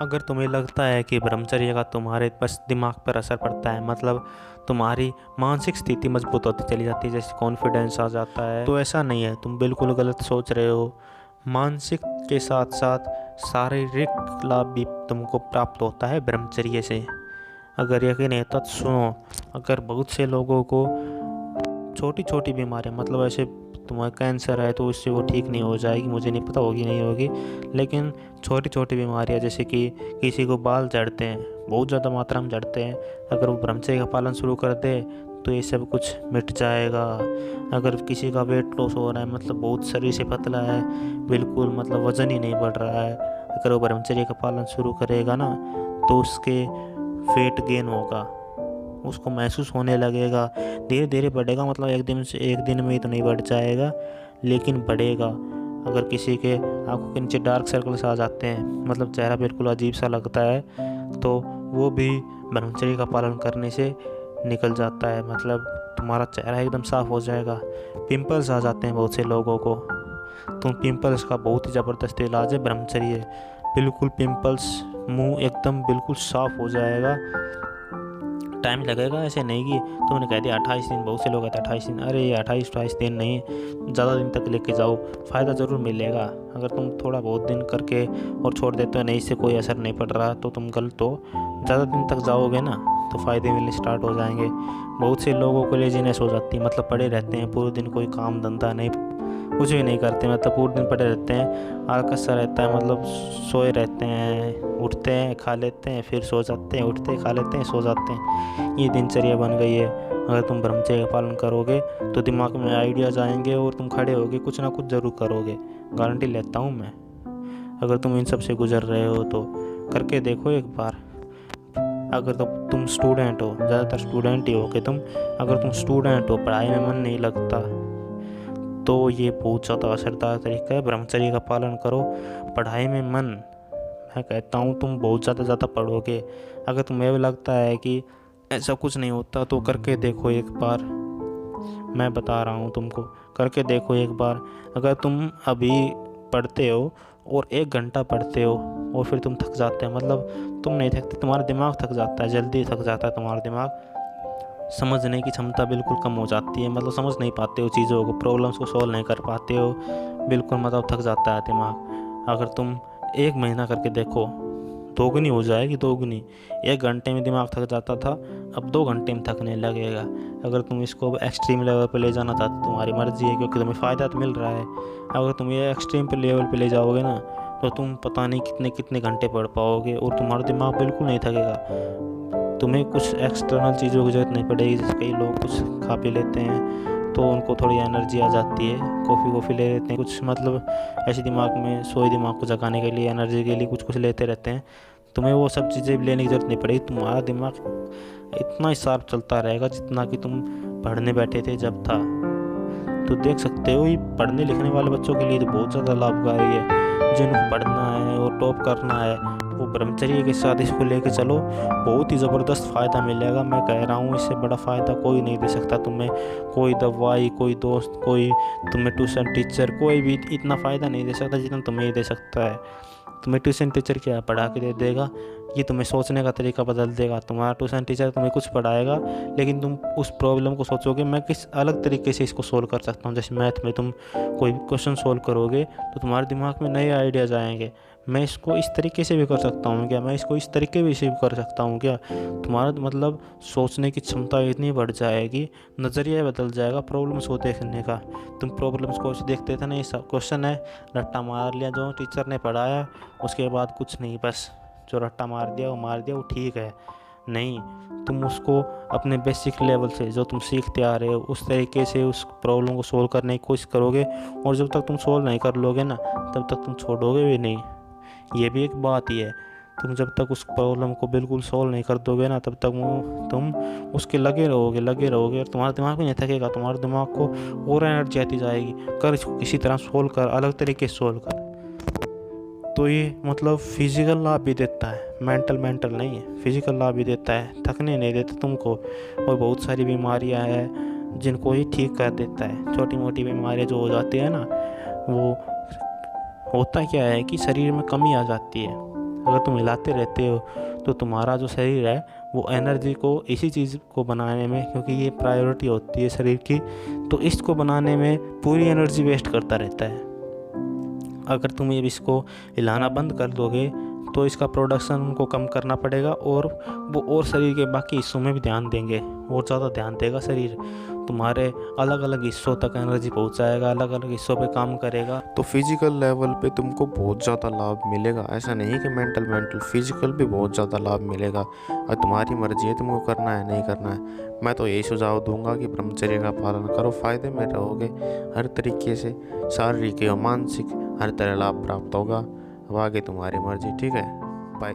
अगर तुम्हें लगता है कि ब्रह्मचर्य का तुम्हारे बस दिमाग पर असर पड़ता है, मतलब तुम्हारी मानसिक स्थिति मजबूत होती चली जाती है, जैसे कॉन्फिडेंस आ जाता है, तो ऐसा नहीं है। तुम बिल्कुल गलत सोच रहे हो। मानसिक के साथ साथ शारीरिक लाभ भी तुमको प्राप्त होता है ब्रह्मचर्य से। अगर यकीन है तो सुनो। अगर बहुत से लोगों को छोटी छोटी बीमारियां, मतलब ऐसे तुम्हारा कैंसर है तो उससे वो ठीक नहीं हो जाएगी, मुझे नहीं पता होगी नहीं होगी, लेकिन छोटी छोटी बीमारियां जैसे कि किसी को बाल झड़ते हैं, बहुत ज़्यादा मात्रा में झड़ते हैं, अगर वो ब्रह्मचर्य का पालन शुरू कर दे तो ये सब कुछ मिट जाएगा। अगर किसी का वेट लॉस हो रहा है, मतलब बहुत शरीर से पतला है, बिल्कुल मतलब वज़न ही नहीं बढ़ रहा है, अगर वो ब्रह्मचर्य का पालन शुरू करेगा ना तो उसके वेट गेन होगा, उसको महसूस होने लगेगा, धीरे धीरे बढ़ेगा, मतलब एक दिन में ही तो नहीं बढ़ जाएगा, लेकिन बढ़ेगा। अगर किसी के आंखों के नीचे डार्क सर्कल्स आ जाते हैं, मतलब चेहरा बिल्कुल अजीब सा लगता है, तो वो भी ब्रह्मचर्य का पालन करने से निकल जाता है, मतलब तुम्हारा चेहरा एकदम साफ हो जाएगा। पिंपल्स आ जाते हैं बहुत से लोगों को, तो पिंपल्स का बहुत ही ज़बरदस्त इलाज है ब्रह्मचर्य। बिल्कुल पिंपल्स, मुंह एकदम बिल्कुल साफ हो जाएगा। टाइम लगेगा, ऐसे नहीं कि तुमने कह दिया 28 दिन, बहुत से लोग कहते हैं 28 दिन, अरे ये 28 दिन नहीं, ज़्यादा दिन तक लेके जाओ, फ़ायदा ज़रूर मिलेगा। अगर तुम थोड़ा बहुत दिन करके और छोड़ देते हो, नहीं इससे कोई असर नहीं पड़ रहा, तो तुम गलत हो। ज़्यादा दिन तक जाओगे ना तो फ़ायदे मिलने स्टार्ट हो जाएंगे। बहुत से लोगों को लेजीनेस हो जाती है, मतलब पड़े रहते हैं पूरे दिन, कोई काम धंधा नहीं, कुछ भी नहीं करते, मतलब पूरे दिन पड़े रहते हैं, आलस सा रहता है, मतलब सोए रहते हैं, उठते हैं खा लेते हैं फिर सो जाते हैं, उठते हैं खा लेते हैं सो जाते हैं, ये दिनचर्या बन गई है। अगर तुम ब्रह्मचर्य का पालन करोगे तो दिमाग में आइडियाज़ आएंगे और तुम खड़े होगे कुछ ना कुछ ज़रूर करोगे, गारंटी लेता हूँ मैं। अगर तुम इन सब से गुजर रहे हो तो करके देखो एक बार। अगर तो तुम स्टूडेंट हो, ज़्यादातर स्टूडेंट ही हो कि तुम, अगर तुम स्टूडेंट हो, पढ़ाई में मन नहीं लगता, तो ये बहुत ज़्यादा असरदार तरीका है, ब्रह्मचर्य का पालन करो। पढ़ाई में मन, मैं कहता हूँ तुम बहुत ज़्यादा पढ़ोगे। अगर तुम्हें भी लगता है कि ऐसा कुछ नहीं होता तो करके देखो एक बार, मैं बता रहा हूँ तुमको, करके देखो एक बार। अगर तुम अभी पढ़ते हो और 1 घंटा पढ़ते हो और फिर तुम थक जाते हो, मतलब तुम नहीं थकते, तुम्हारा दिमाग थक जाता है, जल्दी थक जाता है तुम्हारा दिमाग, समझने की क्षमता बिल्कुल कम हो जाती है, मतलब समझ नहीं पाते हो चीज़ों को, प्रॉब्लम्स को सॉल्व नहीं कर पाते हो, बिल्कुल मतलब थक जाता है दिमाग। अगर तुम 1 महीना करके देखो, दोगुनी हो जाएगी, दोगुनी। 1 घंटे में दिमाग थक जाता था, अब 2 घंटे में थकने लगेगा। अगर तुम इसको एक्सट्रीम लेवल पे ले जाना चाहते हो, तुम्हारी मर्जी है, क्योंकि तुम्हें फ़ायदा तो मिल रहा है। अगर तुम ये एक्सट्रीम पे लेवल पे ले जाओगे ना तो तुम पता नहीं कितने कितने घंटे पढ़ पाओगे और तुम्हारा दिमाग बिल्कुल नहीं थकेगा। तुम्हें कुछ एक्सटर्नल चीज़ों की ज़रूरत नहीं पड़ेगी, जैसे कई लोग कुछ खा पी लेते हैं तो उनको थोड़ी एनर्जी आ जाती है, कॉफ़ी ले लेते हैं कुछ, मतलब ऐसे दिमाग में सोए दिमाग को जगाने के लिए, एनर्जी के लिए कुछ कुछ लेते रहते हैं। तुम्हें वो सब चीज़ें लेने की ज़रूरत नहीं पड़ेगी, तुम्हारा दिमाग इतना ही शार्प चलता रहेगा जितना कि तुम पढ़ने बैठे थे जब था। तो देख सकते हो, ये पढ़ने लिखने वाले बच्चों के लिए तो बहुत ज़्यादा लाभकारी है। जिनको पढ़ना है और टॉप करना है वो ब्रह्मचर्य के साथ इसको लेके चलो, बहुत ही ज़बरदस्त फ़ायदा मिलेगा। मैं कह रहा हूँ इससे बड़ा फ़ायदा कोई नहीं दे सकता तुम्हें, कोई दवाई, कोई दोस्त, कोई तुम्हें ट्यूशन टीचर, कोई भी इतना फ़ायदा नहीं दे सकता जितना तुम्हें ही दे सकता है। तुम्हें ट्यूशन टीचर क्या पढ़ा के दे देगा, ये तुम्हें सोचने का तरीका बदल देगा। तुम्हारा ट्यूशन टीचर तुम्हें कुछ पढ़ाएगा, लेकिन तुम उस प्रॉब्लम को सोचोगे मैं किस अलग तरीके से इसको सोल्व कर सकता हूँ। जैसे मैथ में तुम कोई क्वेश्चन सोल्व करोगे तो तुम्हारे दिमाग में नए आइडियाज़ आएंगे, मैं इसको इस तरीके से भी कर सकता हूँ क्या, मैं इसको इस तरीके से भी कर सकता हूँ क्या। तुम्हारा मतलब सोचने की क्षमता इतनी बढ़ जाएगी, नज़रिया बदल जाएगा प्रॉब्लम्स को देखने का। तुम प्रॉब्लम्स को देखते थे ना, ये सब क्वेश्चन है, रट्टा मार लिया जो टीचर ने पढ़ाया, उसके बाद कुछ नहीं, बस जो रट्टा मार दिया वो ठीक है। नहीं, तुम उसको अपने बेसिक लेवल से जो तुम सीखते आ रहे हो उस तरीके से उस प्रॉब्लम को सोल्व करने की कोशिश करोगे, और जब तक तुम सोल्व नहीं कर लोगे ना तब तक तुम छोड़ोगे भी नहीं। ये भी एक बात ही है, तुम जब तक उस प्रॉब्लम को बिल्कुल सोल्व नहीं कर दोगे ना तब तक तुम उसके लगे रहोगे और तुम्हारा दिमाग भी नहीं थकेगा, तुम्हारे दिमाग को और एनर्जी आती जाएगी, कर इसको किसी तरह सोल्व कर, अलग तरीके से सोल्व कर। तो ये मतलब फिजिकल लाभ भी देता है, मेंटल नहीं है, फिजिकल लाभ भी देता है, थकने नहीं देता तुमको। और बहुत सारी बीमारियां हैं जिनको ये ठीक कर देता है। छोटी मोटी बीमारियां जो हो जाती है ना, वो होता क्या है कि शरीर में कमी आ जाती है, अगर तुम हिलाते रहते हो तो तुम्हारा जो शरीर है वो एनर्जी को इसी चीज़ को बनाने में, क्योंकि ये प्रायोरिटी होती है शरीर की, तो इसको बनाने में पूरी एनर्जी वेस्ट करता रहता है। अगर तुम ये इसको हिलाना बंद कर दोगे तो इसका प्रोडक्शन उनको कम करना पड़ेगा, और वो और शरीर के बाकी हिस्सों में भी ध्यान देंगे, और ज़्यादा ध्यान देगा शरीर, तुम्हारे अलग अलग हिस्सों तक एनर्जी पहुंचाएगा, अलग अलग हिस्सों पे काम करेगा। तो फिजिकल लेवल पे तुमको बहुत ज़्यादा लाभ मिलेगा, ऐसा नहीं कि मेंटल फिजिकल भी बहुत ज़्यादा लाभ मिलेगा। और तुम्हारी मर्जी है तुमको करना है नहीं करना है। मैं तो यही सुझाव दूंगा कि ब्रह्मचर्य का पालन करो, फ़ायदे में रहोगे हर तरीके से, शारीरिक और मानसिक हर तरह लाभ प्राप्त होगा। अब आगे तुम्हारी मर्जी। ठीक है, बाय।